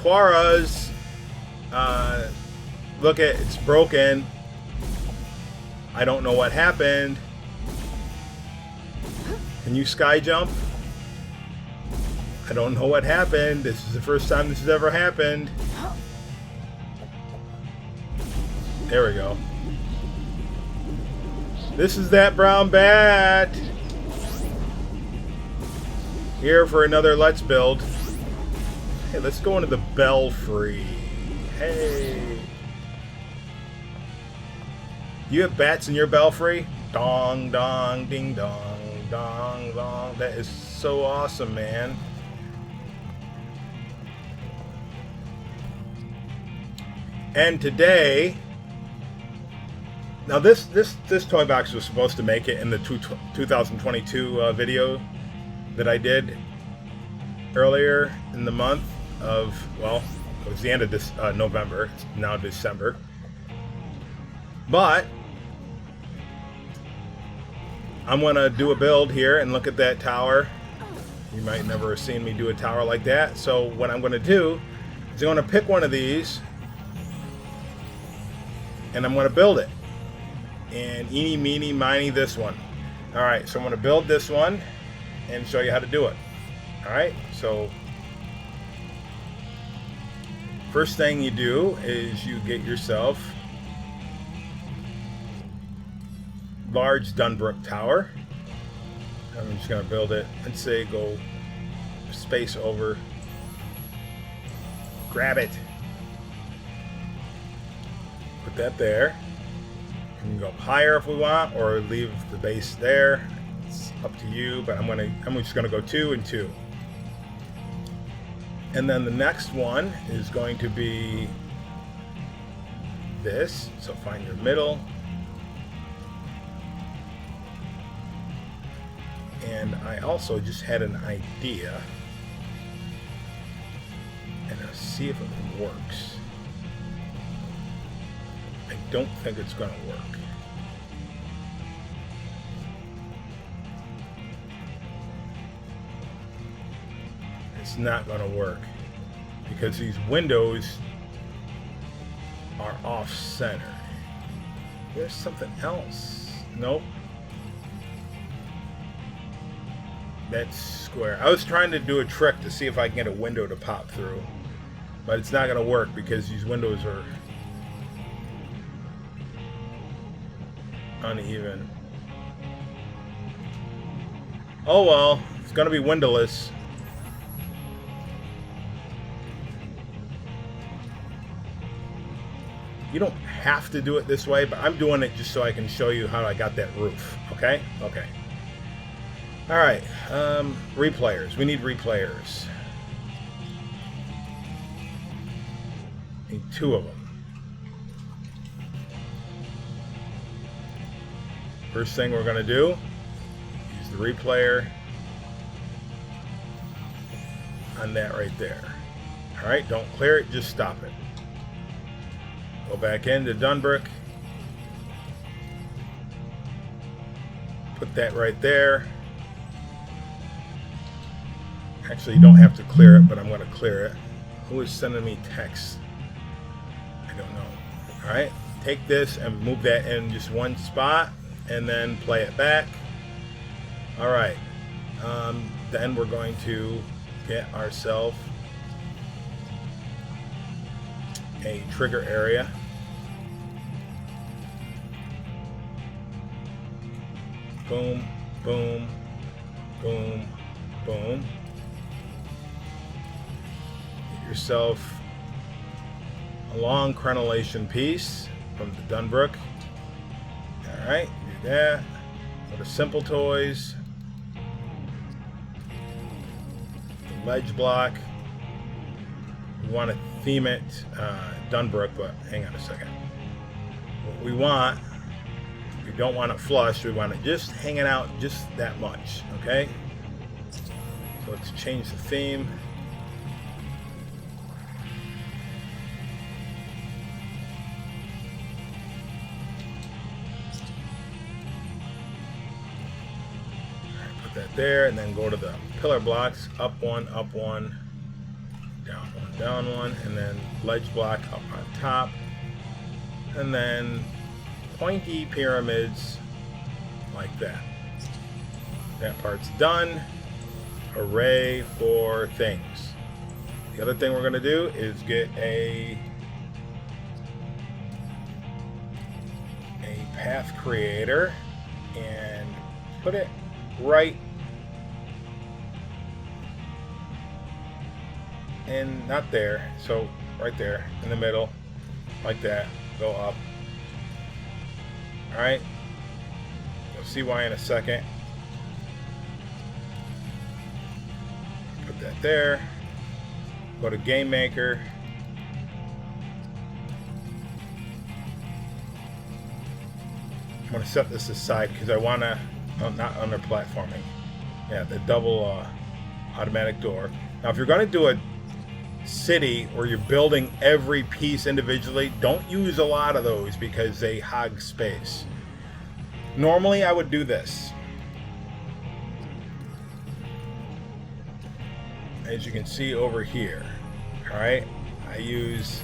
Quara's, look at, it's broken. I don't know what happened. Can you sky jump? I don't know what happened. This is the first time this has ever happened. There we go. This is that brown bat. Here for another Let's Build. Hey, let's go into the belfry. Hey. You have bats in your belfry? Dong, dong, ding, dong, dong, dong. That is so awesome, man. And today, now this toy box was supposed to make it in the 2022 video that I did earlier in the month of, well, it was the end of this November. It's now December. But I'm gonna do a build here and look at that tower. You might never have seen me do a tower like that. So what I'm gonna do is I'm gonna pick one of these and I'm gonna build it. And eeny, meeny, miny this one. All right, so I'm gonna build this one and show you how to do it. All right, so first thing you do is you get yourself large Dunbrook tower. I'm just gonna build it. Let's say go space over, grab it, put that there. We can go up higher if we want, or leave the base there. It's up to you, but I'm just gonna go 2 and 2. And then the next one is going to be this. So find your middle. And I also just had an idea, and I'll see if it works. I don't think it's going to work. It's not going to work because these windows are off center. There's something else. Nope. That's square. I was trying to do a trick to see if I can get a window to pop through, but it's not going to work because these windows are uneven. Oh well, it's going to be windowless. You don't have to do it this way, but I'm doing it just so I can show you how I got that roof. Okay? Okay. All right, replayers. We need replayers. Need 2 of them. First thing we're gonna do, use the replayer on that right there. All right, don't clear it, just stop it. Go back into Dunbrook. Put that right there. Actually, you don't have to clear it, but I'm going to clear it. Who is sending me text? I don't know. All right, take this and move that in just one spot, and then play it back. All right. Then we're going to get ourselves a trigger area. Boom, boom, boom, boom. Get yourself a long crenellation piece from the Dunbrook. All right, do that. Go to Simple Toys. The ledge block. We want to theme it Dunbrook, but hang on a second. What we want, we don't want it flush. We want it just hanging out just that much. Okay. So let's change the theme. That there, and then go to the pillar blocks, up one, down one, and then ledge block up on top, and then pointy pyramids like that. That part's done. Hooray for things. The other thing we're going to do is get a path creator and put it right in, not there, so right there in the middle, like that. Go up. Alright, you'll see why in a second. Put that there. Go to Game Maker. I'm going to set this aside because I want to, not under platforming. Yeah, the double automatic door. Now if you're going to do a city where you're building every piece individually, don't use a lot of those because they hog space. Normally I would do this. As you can see over here, alright, I use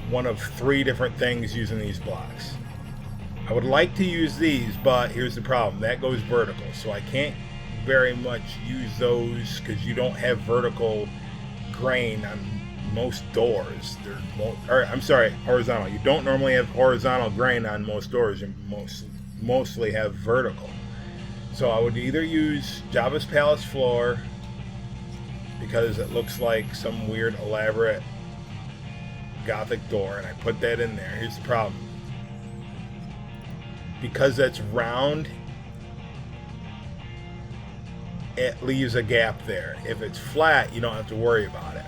one of 3 different things using these blocks. I would like to use these, but here's the problem. That goes vertical, so I can't very much use those because you don't have vertical grain on most doors. I'm sorry, horizontal. You don't normally have horizontal grain on most doors. You mostly have vertical. So I would either use Jabba's Palace floor because it looks like some weird elaborate Gothic door, and I put that in there. Here's the problem. Because that's round, it leaves a gap there. If it's flat, you don't have to worry about it.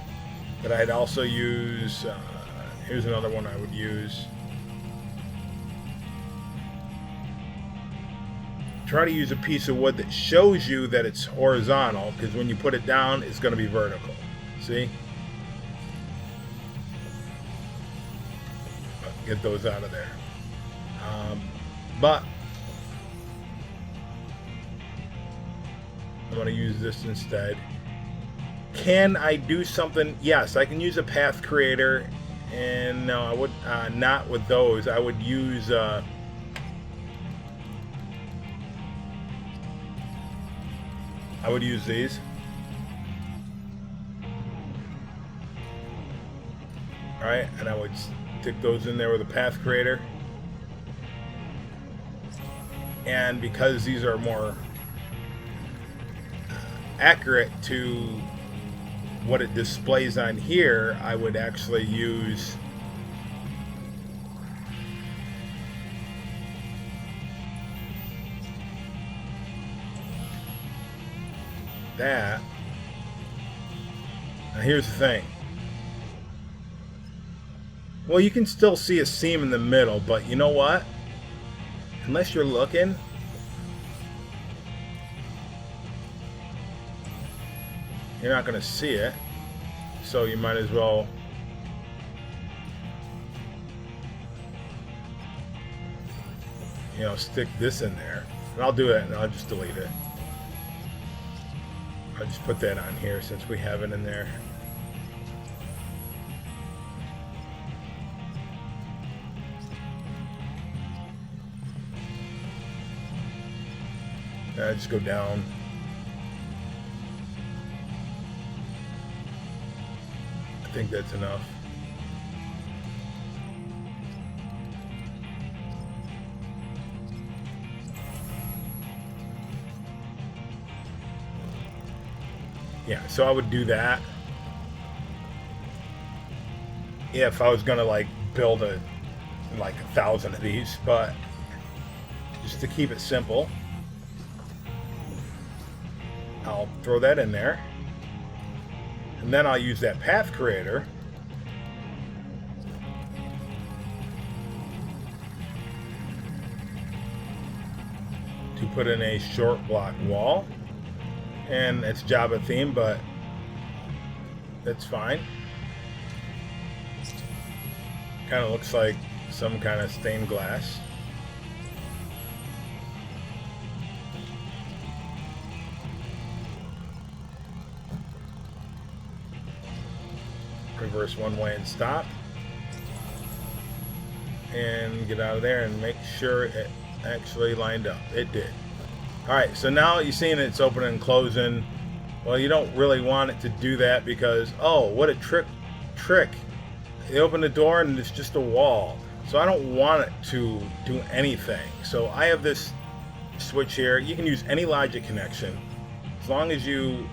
But I'd also use, here's another one I would use. Try to use a piece of wood that shows you that it's horizontal, because when you put it down, it's going to be vertical. See? Get those out of there. But I'm going to use this instead. Can I do something? Yes, I can use a path creator, and no, I would not with those. I would use these. All right, and I would stick those in there with a path creator. And because these are more accurate to what it displays on here, I would actually use that. Now here's the thing. Well, you can still see a seam in the middle, but you know what? Unless you're looking, you're not going to see it. So you might as well stick this in there. And I'll do it, and I'll just delete it. I'll just put that on here since we have it in there. Just go down. I think that's enough. Yeah, so I would do that if I was gonna like build like 1,000 of these, but just to keep it simple, I'll throw that in there, and then I'll use that path creator to put in a short block wall. And it's Jabba themed, but that's fine. Kind of looks like some kind of stained glass. reverse one way and stop. And get out of there and make sure it actually lined up. It did. Alright, so now you're seeing it's opening and closing. Well, you don't really want it to do that because, oh, what a trick. You open the door and it's just a wall. So I don't want it to do anything. So I have this switch here. You can use any logic connection. As long as you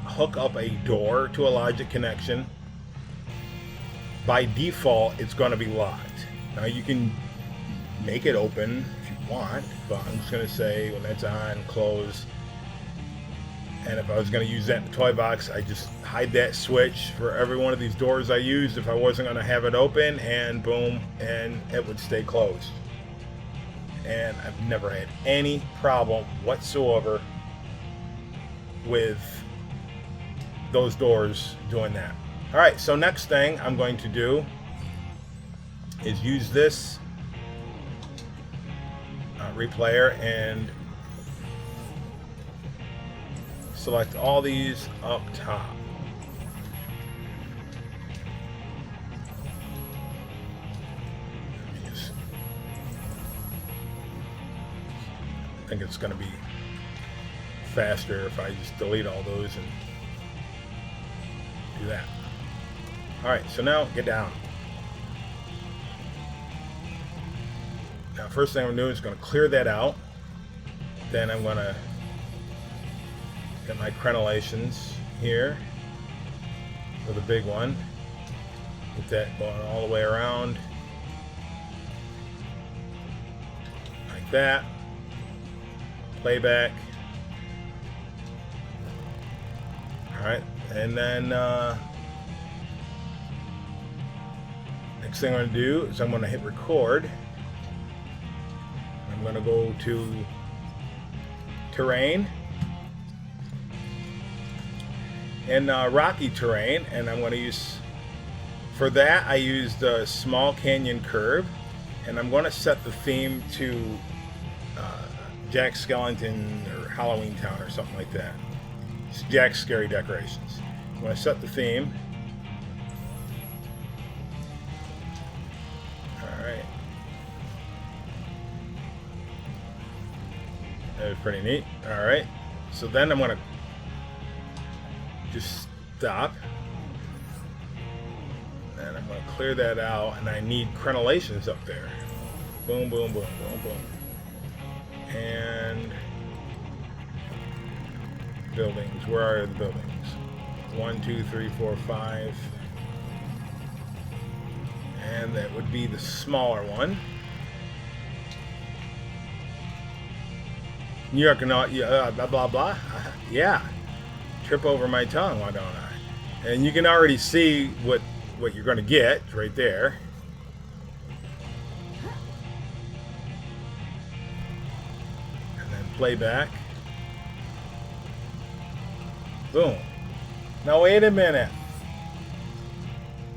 hook up a door to a logic connection, by default it's going to be locked. Now you can make it open if you want, but I'm just going to say when that's on, close. And if I was going to use that in the toy box, I just hide that switch for every one of these doors I used if I wasn't going to have it open, and boom, and it would stay closed. And I've never had any problem whatsoever with those doors doing that. Alright, so next thing I'm going to do is use this replayer and select all these up top. I think it's going to be faster if I just delete all those and do that. Alright, so now get down. Now first thing I'm doing is going to clear that out. Then I'm going to get my crenellations here for the big one. Get that going all the way around. Like that. Playback. Alright, and then next thing I'm going to do is I'm going to hit record. I'm going to go to terrain and rocky terrain, and I'm going to use, for that I used the Small Canyon Curve, and I'm going to set the theme to Jack Skellington or Halloween Town or something like that. It's Jack's Scary Decorations. I'm going to set the theme. Alright. That was pretty neat. Alright. So then I'm going to just stop. And I'm going to clear that out. And I need crenellations up there. Boom, boom, boom, boom, boom. And buildings. Where are the buildings? 1, 2, 3, 4, 5. And that would be the smaller one. New York, blah, blah, blah. Yeah. Trip over my tongue, why don't I? And you can already see what you're going to get right there. Playback. Boom. Now wait a minute.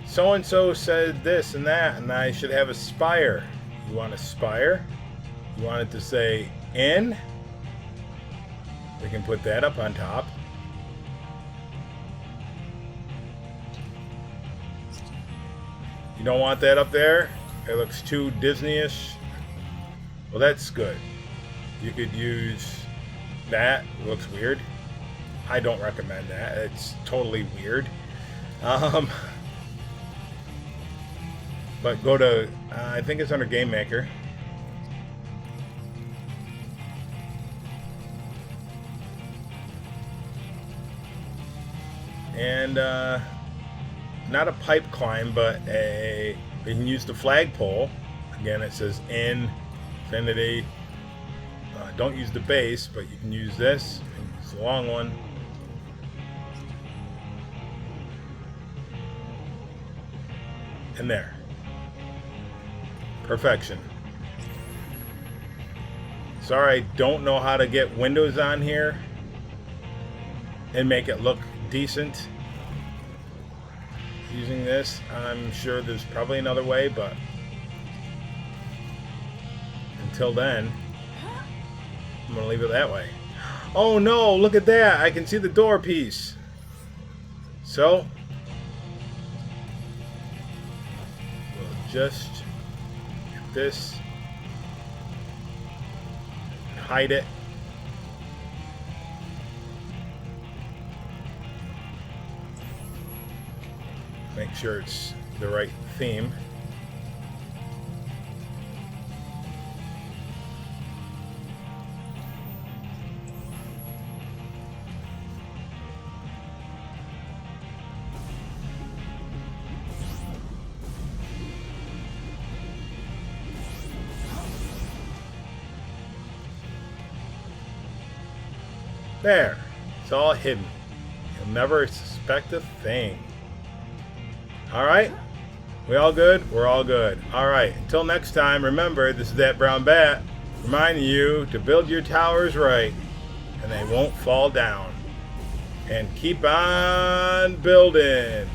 So and so said this and that, and I should have a spire. You want a spire? You want it to say in? We can put that up on top. You don't want that up there? It looks too Disney-ish. Well, that's good. You could use that. It looks weird. I don't recommend that. It's totally weird. But go to, I think it's under Game Maker. And not a pipe climb, but you can use the flagpole. Again, it says infinity. Don't use the base, but you can use this. It's a long one. And there. Perfection. Sorry, I don't know how to get windows on here and make it look decent using this. I'm sure there's probably another way, but until then, I'm going to leave it that way. Oh no, look at that. I can see the door piece. So, just get this, hide it. Make sure it's the right theme. There, it's all hidden. You'll never suspect a thing. Alright? We all good? We're all good. Alright, until next time, remember, this is that brown bat reminding you to build your towers right, and they won't fall down. And keep on building.